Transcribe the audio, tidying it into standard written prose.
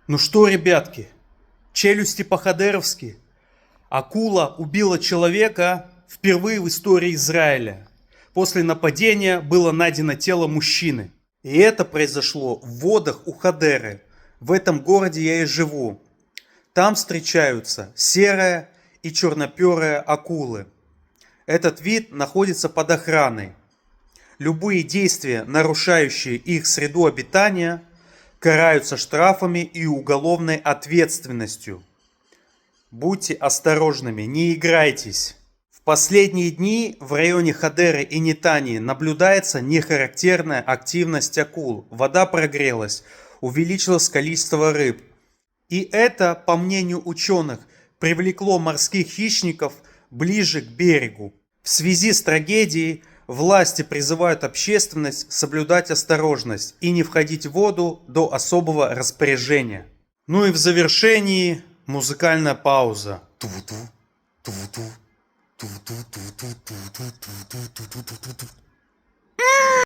Ну что, ребятки, челюсти по-хадеровски. Акула убила человека впервые в истории Израиля. После нападения было найдено тело мужчины. И это произошло в водах у Хадеры. В этом городе я и живу. Там встречаются серая и черноперая акулы. Этот вид находится под охраной. Любые действия, нарушающие их среду обитания, караются штрафами и уголовной ответственностью. Будьте осторожными, не играйтесь. В последние дни в районе Хадеры и Нетании наблюдается нехарактерная активность акул. Вода прогрелась, увеличилось количество рыб. И это, по мнению ученых, привлекло морских хищников ближе к берегу. В связи с трагедией власти призывают общественность соблюдать осторожность и не входить в воду до особого распоряжения. Ну и в завершении музыкальная пауза. Ту-ту, ту-ту, ту-ту, ту-ту, ту-ту, ту-ту, ту-ту, ту-ту.